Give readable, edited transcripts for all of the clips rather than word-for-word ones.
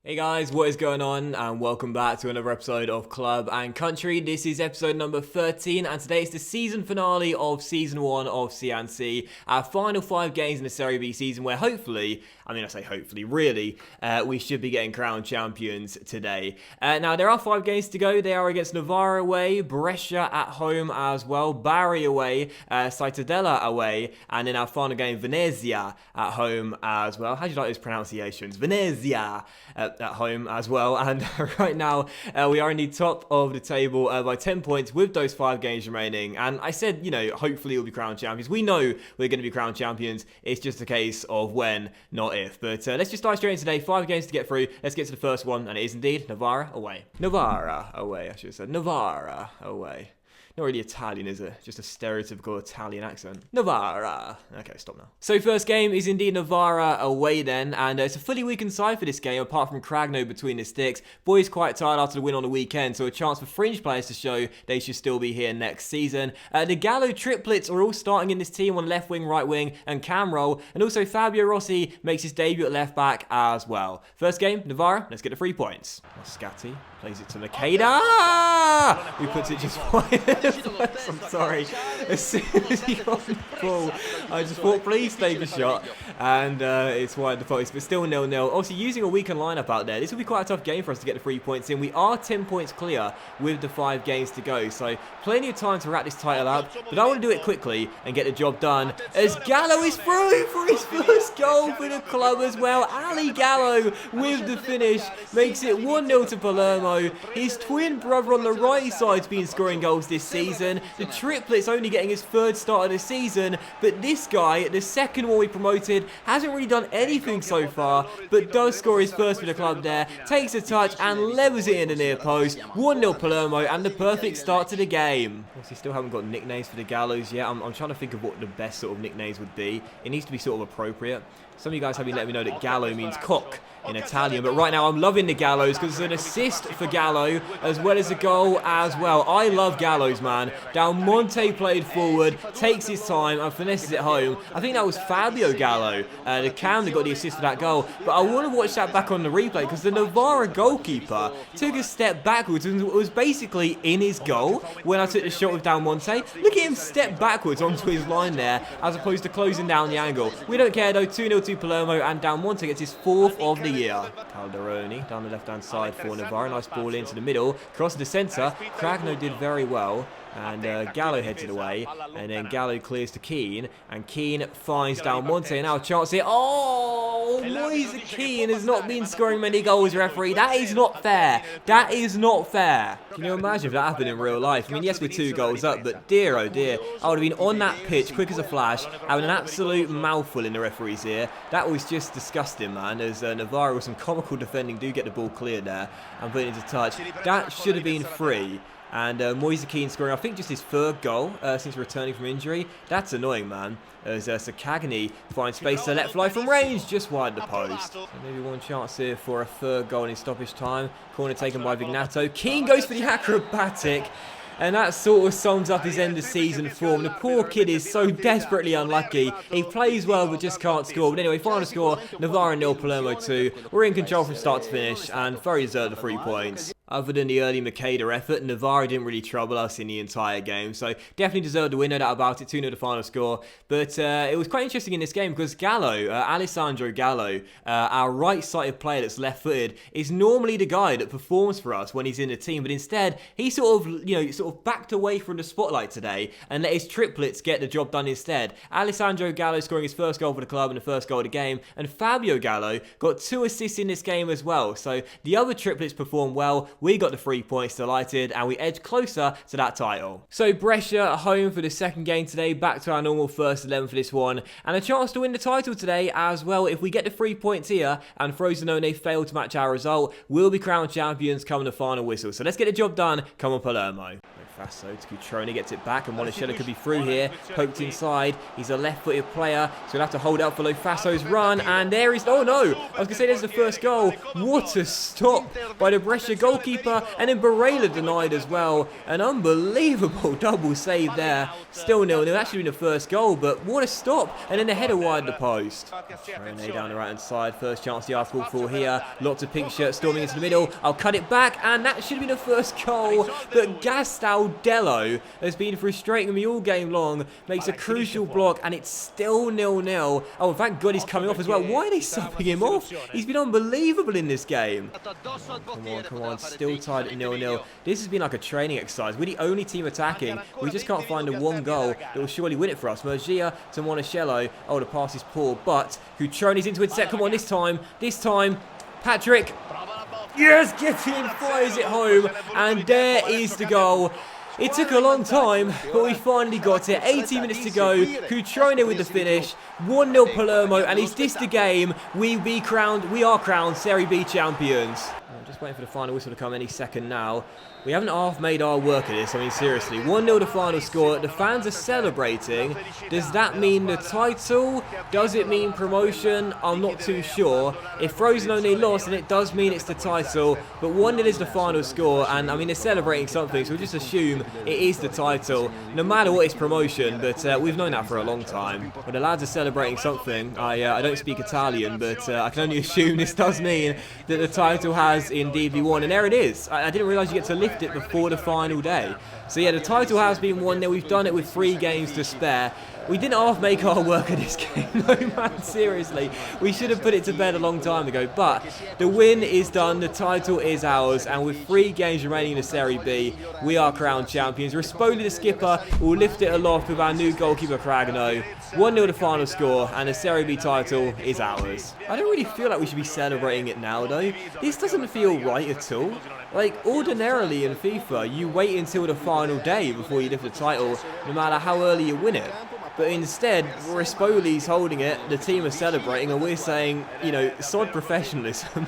Hey guys, what is going on? And welcome back to another episode of Club and Country. This is episode number 13 and today is the season finale of season 1 of C&C. Our final 5 games in the Serie B season where hopefully, I say hopefully, really, we should be getting crowned champions today. Now there are 5 games to go. They are against Novara away, Brescia at home as well, Bari away, Cittadella away, and in our final game Venezia at home as well. How do you like those pronunciations? Venezia at home as well, and right now we are in the top of the table by 10 points with those 5 games remaining, and I said, hopefully we'll be crowned champions. We know we're going to be crowned champions, it's just a case of when, not if. But let's just dive straight in today. 5 games to get through. Let's get to the first one, and it is indeed Novara away. Novara away, I should have said. Novara away. Not really Italian, is it? Just a stereotypical Italian accent. Novara. Okay, stop now. So first game is indeed Novara away then, and it's a fully weakened side for this game, apart from Cragno between the sticks. Boys quite tired after the win on the weekend, so a chance for fringe players to show they should still be here next season. The Gallo triplets are all starting in this team on left wing, right wing, and cam roll, and also Fabio Rossi makes his debut at left back as well. First game, Novara, let's get the 3 points. Scatti plays it to Makeda. He puts it just wide. I'm sorry. As soon as he got the ball, I just thought, please take a shot. And it's wide the post, but still 0-0. Obviously, using a weakened lineup out there, this will be quite a tough game for us to get the 3 points in. We are 10 points clear with the 5 games to go, so plenty of time to wrap this title up. But I want to do it quickly and get the job done, as Gallo is through for his first goal for the club as well. Ali Gallo with the finish makes it 1-0 to Palermo. His twin brother on the right side's been scoring goals this season. The triplet's only getting his 3rd start of the season, but this guy, the second one we promoted, hasn't really done anything so far, but does score his first for the club there, takes a touch and levels it in the near post. 1-0 Palermo and the perfect start to the game. Obviously still haven't got nicknames for the Gallows yet. I'm trying to think of what the best sort of nicknames would be. It needs to be sort of appropriate. Some of you guys have been letting me know that Gallo means cock in Italian, but right now I'm loving the Gallows because it's an assist for Gallo as well as a goal as well. I love Gallows, man. Del Monte played forward, takes his time and finesses it home. I think that was Fabio Gallo, the cam that got the assist for that goal, but I want to watch that back on the replay because the Novara goalkeeper took a step backwards and was basically in his goal when I took the shot with Del Monte. Look at him step backwards onto his line there as opposed to closing down the angle. We don't care though. 2-0 to Palermo and Del Monte gets his 4th of the year. Calderoni down the left-hand side for Novara. Nice ball into the middle. Cross to the centre. Cragno did very well. And Gallo heads it away. And then Gallo clears to Keane. And Keane finds Del Monte. And now a chance here. Oh, Moise Keane has not been scoring many goals, referee. That is not fair. That is not fair. Can you imagine if that happened in real life? I mean, yes, we're 2 goals up, but dear, oh dear. I would have been on that pitch, quick as a flash, having an absolute mouthful in the referee's ear. That was just disgusting, man, as Navarro with some comical defending do get the ball cleared there and put it into touch. That should have been free. And Moise Keane scoring, I think, just his 3rd goal since returning from injury. That's annoying, man. As Sakagni finds space to let fly from range, just wide the post. So maybe one chance here for a 3rd goal in stoppage time. Corner taken by Vignato. Keane goes for the acrobatic. And that sort of sums up his end of season form. The poor kid is so desperately unlucky. He plays well but just can't score. But anyway, final score, Novara 0, Palermo 2. We're in control from start to finish and very deserved the 3 points. Other than the early Makeda effort, Novara didn't really trouble us in the entire game, so definitely deserved the win, no doubt about it. 2-0 the final score. But it was quite interesting in this game because Gallo, Alessandro Gallo, our right-sided player that's left-footed, is normally the guy that performs for us when he's in the team, but instead he sort of backed away from the spotlight today and let his triplets get the job done instead. Alessandro Gallo scoring his 1st goal for the club and the 1st goal of the game, and Fabio Gallo got 2 assists in this game as well. So the other triplets performed well. We got the 3 points, delighted, and we edged closer to that title. So Brescia at home for the 2nd game today, back to our normal first 11 for this one, and a chance to win the title today as well. If we get the 3 points here and Frosinone fail to match our result, we'll be crowned champions come the final whistle. So let's get the job done. Come on, Palermo. Fasso to Cutrone, gets it back, and Monticello could be through here. Poked inside. He's a left-footed player, so he'll have to hold out for Fasso's run. And there is... Oh, no! I was going to say there's the 1st goal. What a stop by the Brescia goalkeeper. goalkeeper, and then Barella denied as well. An unbelievable double save there. Still 0-0. That should have been the first goal, but what a stop. And then the header wide the post. Rene down the right-hand side. First chance the Arsenal for here. Lots of pink shirts storming into the middle. I'll cut it back, and that should have been the first goal. But Gastaldello has been frustrating me all game long. Makes a crucial block, and it's still 0-0. Oh, thank God he's coming off as well. Why are they subbing him off? He's been unbelievable in this game. Come on. Still tied at 0-0. This has been like a training exercise. We're the only team attacking. We just can't find a one goal that will surely win it for us. Mergia to Monticello. Oh, the pass is poor, but Cutrone's into it set. Come on, this time, Patrick. Yes, gets in, fires it home, and there is the goal. It took a long time, but we finally got it. 18 minutes to go. Cutrone with the finish. 1-0 Palermo, and is this the game we are crowned Serie B champions? I'm just waiting for the final whistle to come any second now. We haven't half made our work of this. I mean, seriously. 1-0 the final score. The fans are celebrating. Does that mean the title? Does it mean promotion? I'm not too sure. If Frosinone lost, then it does mean it's the title. But 1-0 is the final score. And, I mean, they're celebrating something. So we'll just assume it is the title. No matter what, it's promotion. But we've known that for a long time. When the lads are celebrating something, I don't speak Italian. But I can only assume this does mean that the title has indeed been won. And there it is. I didn't realise you get to lift it before the final day. So yeah, the title has been won. Now we've done it with 3 games to spare. We didn't half make our work of this game. No, man, seriously. We should have put it to bed a long time ago. But the win is done. The title is ours. And with 3 games remaining in the Serie B, we are crowned champions. Rispoli, the skipper, will lift it aloft with our new goalkeeper, Cragano. 1-0 the final score, and the Serie B title is ours. I don't really feel like we should be celebrating it now, though. This doesn't feel right at all. Like, ordinarily in FIFA, you wait until the final day before you lift the title, no matter how early you win it. But instead, Rispoli's holding it, the team are celebrating, and we're saying, you know, sod professionalism.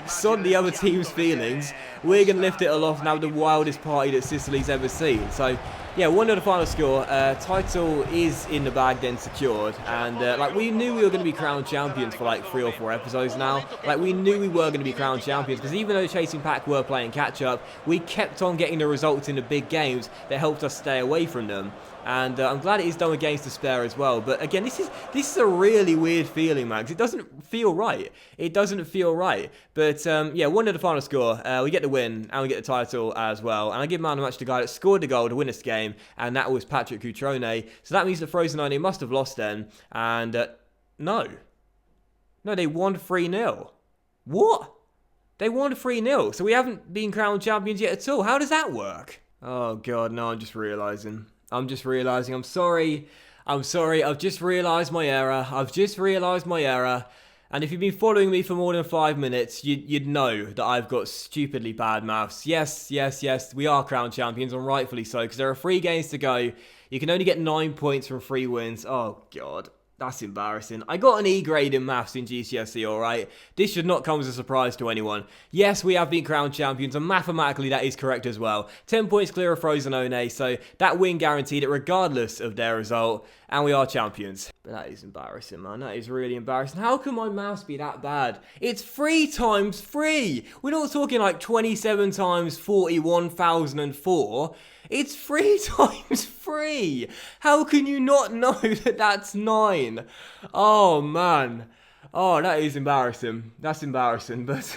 Sod the other team's feelings. We're going to lift it aloft and have the wildest party that Sicily's ever seen. So, yeah, 1-0 the final score. Title is in the bag then secured. And, like, we knew we were going to be crowned champions for, like, 3 or 4 episodes now. Like, we knew we were going to be crowned champions. Because even though Chasing Pack were playing catch-up, we kept on getting the results in the big games that helped us stay away from them. And I'm glad it is done with games to spare as well. But again, this is a really weird feeling, man, because it doesn't feel right. It doesn't feel right. But yeah, 1-0 the final score. We get the win, and we get the title as well. And I give man of the match to the guy that scored the goal to win this game, and that was Patrick Cutrone. So that means that Frosinone must have lost then. And no, they won 3-0. What? They won 3-0. So we haven't been crowned champions yet at all. How does that work? Oh God, no! I'm just realising. I'm sorry. I've just realised my error. And if you've been following me for more than 5 minutes, you'd know that I've got stupidly bad maths. Yes. We are crowned champions, and rightfully so, because there are 3 games to go. You can only get 9 points from 3 wins. Oh, God. That's embarrassing. I got an E grade in maths in GCSE, alright? This should not come as a surprise to anyone. Yes, we have been crowned champions, and mathematically that is correct as well. 10 points clear of Frosinone, so that win guaranteed it regardless of their result, and we are champions. But that is embarrassing, man. That is really embarrassing. How can my maths be that bad? It's 3 times 3. We're not talking like 27 times 41,004. It's 3 times 3. How can you not know that that's 9? Oh, man. Oh, that is embarrassing. That's embarrassing, but...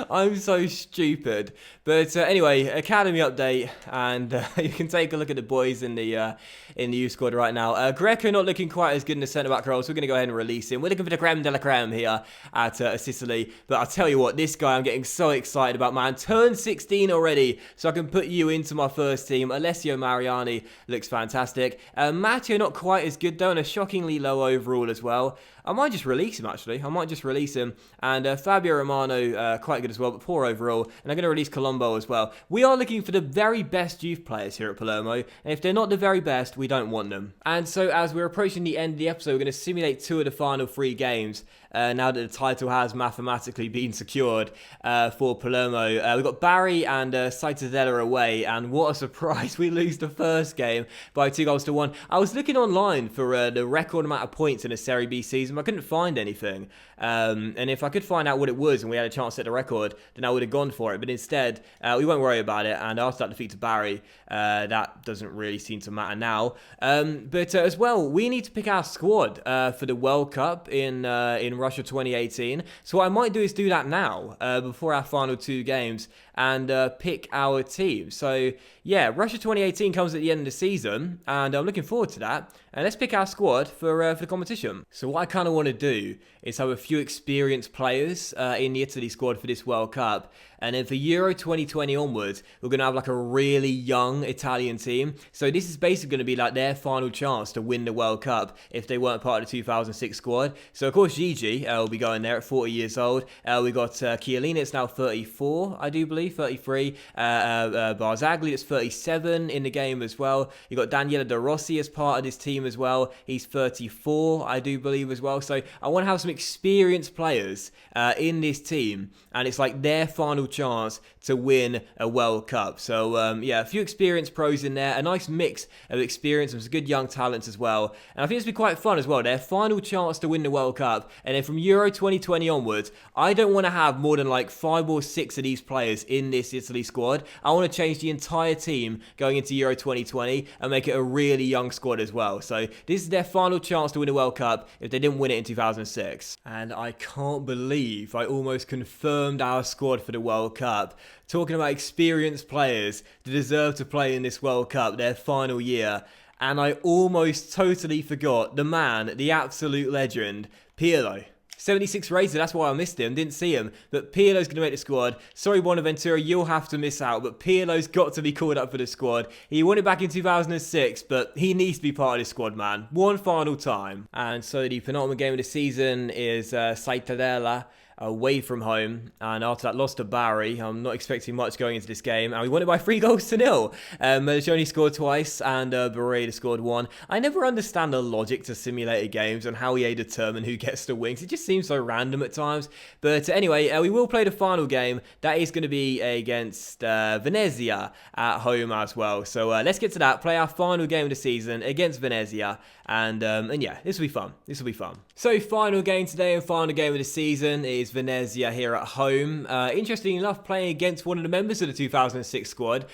I'm so stupid. But anyway, Academy update, and you can take a look at the boys in the youth squad right now. Greco not looking quite as good in the centre-back role, so we're going to go ahead and release him. We're looking for the creme de la creme here at Sicily. But I'll tell you what, this guy I'm getting so excited about, man. Turned 16 already, so I can put you into my first team. Alessio Mariani looks fantastic. Matteo not quite as good, though, and a shockingly low overall as well. I might just release him, actually. And Fabio Romano, quite good as well, but poor overall. And I'm going to release Colombo as well. We are looking for the very best youth players here at Palermo. And if they're not the very best, we don't want them. And so as we're approaching the end of the episode, we're going to simulate 2 of the final 3 games. Now that the title has mathematically been secured for Palermo. We've got Barry and Cittadella away, and what a surprise, we lose the first game by 2-1. I was looking online for the record amount of points in a Serie B season. season, but I couldn't find anything. And if I could find out what it was and we had a chance to set the record, then I would have gone for it. But instead, we won't worry about it. And after that defeat to Barry, that doesn't really seem to matter now. But as well, we need to pick our squad for the World Cup in Russia 2018. So what I might do is do that now, before our final 2 games, and pick our team. So yeah, Russia 2018 comes at the end of the season, and I'm looking forward to that. And let's pick our squad for the competition. So what I kind of want to do is have a few experienced players in the Italy squad for this World Cup. And then for Euro 2020 onwards, we're going to have like a really young Italian team. So this is basically going to be like their final chance to win the World Cup if they weren't part of the 2006 squad. So of course Gigi will be going there at 40 years old. We got Chiellini, it's now 34, I do believe, 33. Barzagli, that's 37 in the game as well. You got Daniele De Rossi as part of this team as well. He's 34, I do believe as well. So I want to have some experienced players in this team, and it's like their final chance to win a World Cup. So yeah, a few experienced pros in there, a nice mix of experience and some good young talents as well. And I think it's be quite fun as well. Their final chance to win the World Cup, and then from Euro 2020 onwards, I don't want to have more than like 5 or 6 of these players in this Italy squad. I want to change the entire team going into Euro 2020 and make it a really young squad as well. So this is their final chance to win a World Cup if they didn't win it in 2006. And I can't believe I almost confirmed our squad for the World Cup. Talking about experienced players that deserve to play in this World Cup, their final year. And I almost totally forgot the man, the absolute legend, Pirlo. 76 rated, that's why I missed him, didn't see him. But Pirlo's going to make the squad. Sorry, Bonaventura, you'll have to miss out. But Pirlo's got to be called up for the squad. He won it back in 2006, but he needs to be part of the squad, man. One final time. And so the penultimate game of the season is Cittadella away from home, and after that loss to Barry, I'm not expecting much going into this game, and we won it by 3-0. Melchioni scored twice, and Bereda scored 1. I never understand the logic to simulated games and how EA determine who gets the wings. It just seems so random at times. But anyway, we will play the final game. That is going to be against Venezia at home as well. So let's get to that, play our final game of the season against Venezia, and yeah, this will be fun. This will be fun. So final game today and final game of the season is Venezia here at home. Interestingly enough, playing against one of the members of the 2006 squad,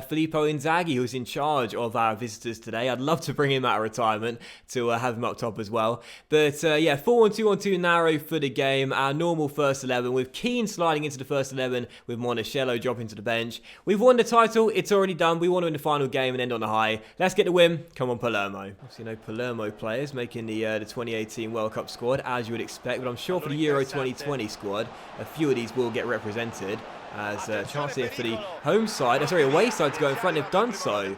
Filippo Inzaghi, who's in charge of our visitors today. I'd love to bring him out of retirement to have him up top as well. But yeah, 4-1-2-1-2 narrow for the game. Our normal first 11 with Keane sliding into the first 11 with Monticello dropping to the bench. We've won the title. It's already done. We want to win the final game and end on the high. Let's get the win. Come on, Palermo. Obviously, no Palermo players making the 2018 World Cup squad, as you would expect. But I'm sure for the Euro 2020 squad, a few of these will get represented as a chance here for the home side, sorry, away side to go in front. They've done so.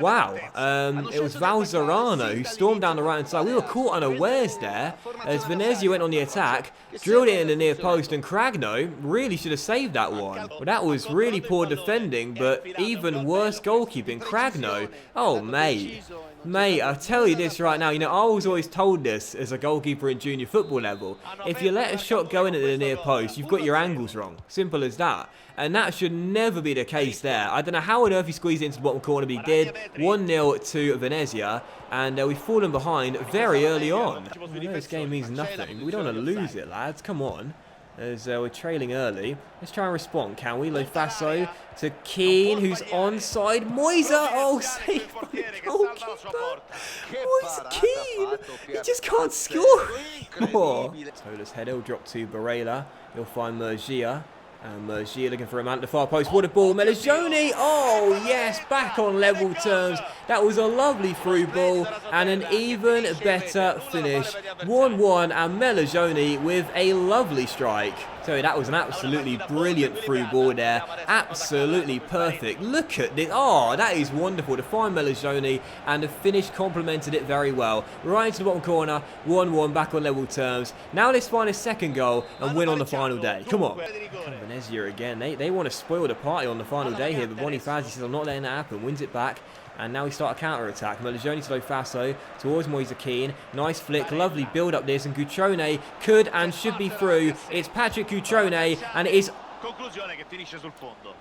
Wow. It was Valzerano who stormed down the right-hand side. We were caught unawares there as Venezia went on the attack, drilled it in the near post, and Cragno really should have saved that one. Well, that was really poor defending, but even worse goalkeeping. Cragno, oh, mate. Mate, I'll tell you this right now. You know, I was always told this as a goalkeeper in junior football level. If you let a shot go in at the near post, you've got your angles wrong. Simple as that. And that should never be the case there. I don't know how on earth he squeezed it into the bottom corner, but he did. 1-0 to Venezia. And we've fallen behind very early on. I know this game means nothing, but we don't want to lose it, lads. Come on. As we're trailing early. Let's try and respond, can we? Lofaso to Keane, who's onside. Moisa, oh, save by the goalkeeper. Moise Keane, he just can't score. Tola's header will drop to Barella. He'll find Murgia. And Murgia looking for a man at the far post. What a ball. Melchioni. Oh, yes. Back on level terms. That was a lovely through ball. And an even better finish. 1-1. And Melchioni with a lovely strike. So that was an absolutely brilliant through ball there. Absolutely perfect. Look at this. Oh, that is wonderful to find Melchioni. And the finish complemented it very well. Right into the bottom corner. 1-1 back on level terms. Now let's find a second goal and win on the final day. Come on. Venezia again. They want to spoil the party on the final day here. But Bonifazi says, I'm not letting that happen. Wins it back. And now we start a counter-attack. Melchioni to Lofaso towards Moise Keane. Nice flick. Lovely build up this. And Cutrone could and should be through. It's Patrick Cutrone. And it is...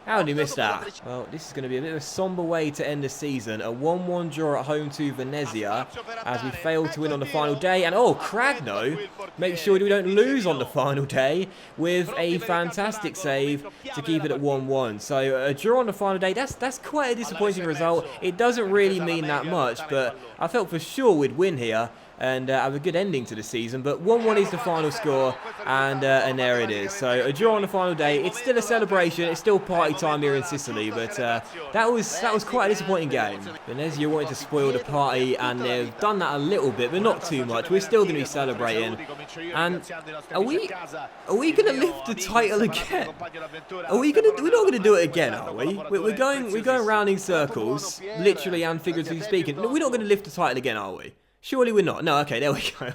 How did he miss that? Well, this is going to be a bit of a somber way to end the season. A 1-1 draw at home to Venezia as we failed to win on the final day. And oh, Cragno makes sure we don't lose on the final day with a fantastic save to keep it at 1-1. So a draw on the final day, that's quite a disappointing result. It doesn't really mean that much, but I felt for sure we'd win here and have a good ending to the season. But 1-1 is the final score, and there it is. So a draw on the final day. It's still a celebration. It's still party time here in Sicily, but that was quite a disappointing game. Venezia wanted to spoil the party, and they've done that a little bit, but not too much. We're still going to be celebrating. And are we going to lift the title again? We're not going to do it again, are we? We're going round in circles, literally and figuratively speaking. We're not going to lift the title again, are we? Surely we're not. No, okay, there we go.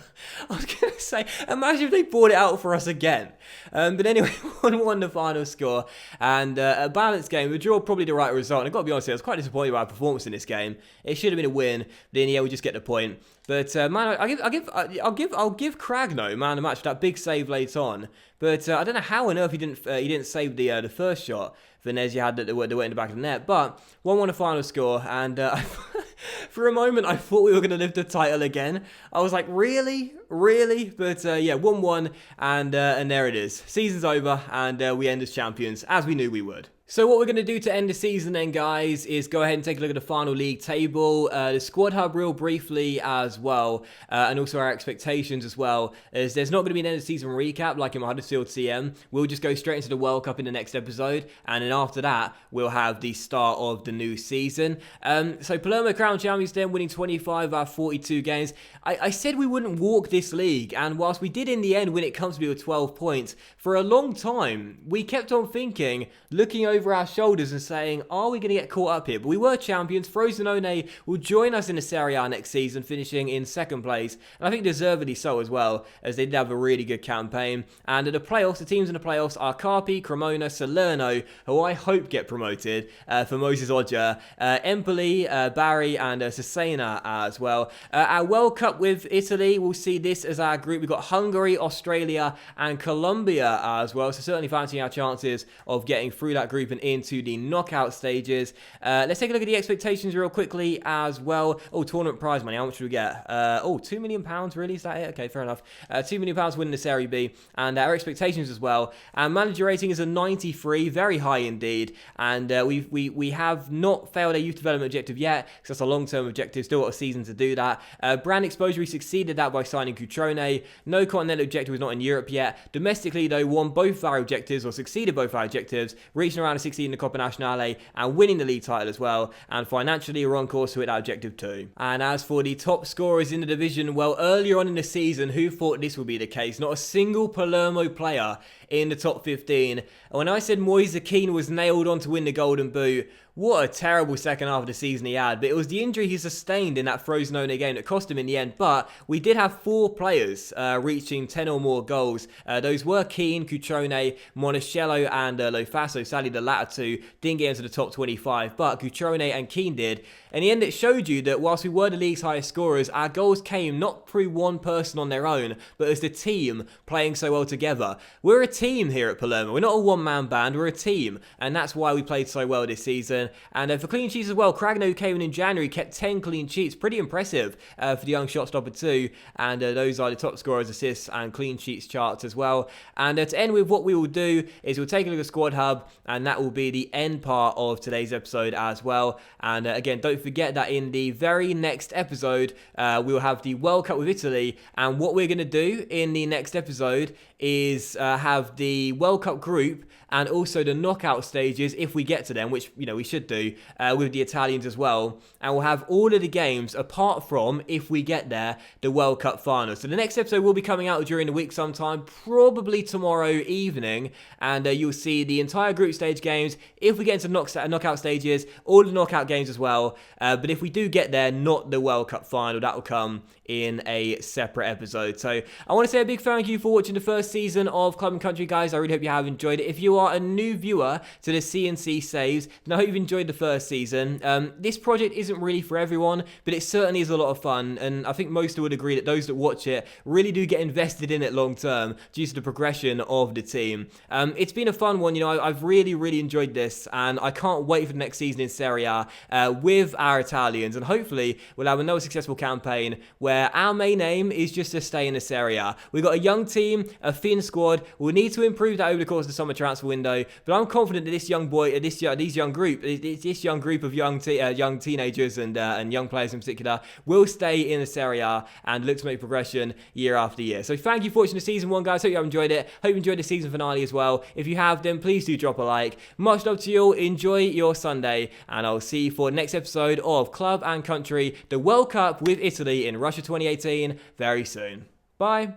I was going to say, imagine if they brought it out for us again. But anyway, 1-1 the final score. And a balanced game. The draw probably the right result. And I've got to be honest here, I was quite disappointed by our performance in this game. It should have been a win. But in the end, we just get the point. But man, I'll give Cragno man the match for that big save late on. But I don't know how on earth he didn't save the first shot Venezia had that went in the back of the net. But 1-1 the final score, and for a moment I thought we were going to lift the title again. I was like, really? But yeah, 1-1, and there it is. Season's over, and we end as champions, as we knew we would. So what we're going to do to end the season then, guys, is go ahead and take a look at the final league table, the squad hub real briefly as well, and also our expectations as well, as there's not going to be an end of season recap like in Huddersfield CM. We'll just go straight into the World Cup in the next episode, and then after that, we'll have the start of the new season. So Palermo crown champions then, winning 25 out of 42 games. I said we wouldn't walk this league, and whilst we did in the end win it comfortably with 12 points, for a long time, we kept on thinking, looking over our shoulders and saying, are we going to get caught up here? But we were champions. Frosinone will join us in the Serie A next season, finishing in second place, and I think deservedly so as well, as they did have a really good campaign. And at the playoffs, the teams in the playoffs are Carpi, Cremona, Salerno, who I hope get promoted for Moses Oggia, Empoli, Bari, and Cesena as well. Our World Cup with Italy, we'll see this as our group. We've got Hungary, Australia, and Colombia as well, so certainly fancying our chances of getting through that group and into the knockout stages. Let's take a look at the expectations real quickly as well. Oh, tournament prize money, how much do we get? Oh, £2 million, really? Is that it? Okay, fair enough. £2 million winning the Serie B, and our expectations as well. Our manager rating is a 93, very high indeed, and we have not failed a youth development objective yet, because that's a long-term objective, still got a season to do that. Brand exposure, we succeeded that by signing Cutrone. No continental objective was not in Europe yet. Domestically, though, won both our objectives, or succeeded both our objectives, reaching around 16 in the Coppa Nazionale and winning the league title as well, and financially we're on course to hit that objective too. And as for the top scorers in the division, well, earlier on in the season, who thought this would be the case? Not a single Palermo player in the top 15. And when I said Moise Kean was nailed on to win the Golden Boot, what a terrible second half of the season he had. But it was the injury he sustained in that Frosinone game that cost him in the end. But we did have 4 players reaching 10 or more goals. Those were Keane, Cutrone, Monticello, and Lofaso. Sadly, the latter two didn't get into the top 25. But Cutrone and Keane did. In the end, it showed you that whilst we were the league's highest scorers, our goals came not through one person on their own, but as the team playing so well together. We're a team here at Palermo. We're not a one-man band, we're a team. And that's why we played so well this season. And for clean sheets as well, Cragno came in January, kept 10 clean sheets. Pretty impressive for the young shot stopper too. And those are the top scorers, assists, and clean sheets charts as well. And to end with, what we will do is we'll take a look at Squad Hub, and that will be the end part of today's episode as well. And again, don't forget that in the very next episode, we will have the World Cup with Italy. And what we're going to do in the next episode is have the World Cup group and also the knockout stages, if we get to them, which, you know, we should do, with the Italians as well. And we'll have all of the games, apart from, if we get there, the World Cup final. So the next episode will be coming out during the week sometime, probably tomorrow evening, and you'll see the entire group stage games, if we get into knockout stages, all the knockout games as well. But if we do get there, not the World Cup final, that will come in a separate episode. So I want to say a big thank you for watching the first season of Club and Country, guys. I really hope you have enjoyed it. If you are a new viewer to the CNC saves, then I hope you've enjoyed the first season. This project isn't really for everyone, but it certainly is a lot of fun, and I think most would agree that those that watch it really do get invested in it long term due to the progression of the team. It's been a fun one, I've really enjoyed this, and I can't wait for the next season in Serie A with our Italians, and hopefully we'll have another successful campaign where our main aim is just to stay in the Serie A. We've got a young team, a thin squad. We'll need to improve that over the course of the summer transfer window, but I'm confident that this young group of young teenagers and young players in particular will stay in the Serie A and look to make progression year after year. So thank you for watching the season 1, guys. Hope you have enjoyed it. Hope you enjoyed the season finale as well. If you have, then please do drop a like. Much love to you all. Enjoy your Sunday, and I'll see you for the next episode of Club and Country, the World Cup with Italy in Russia 2018 very soon. Bye.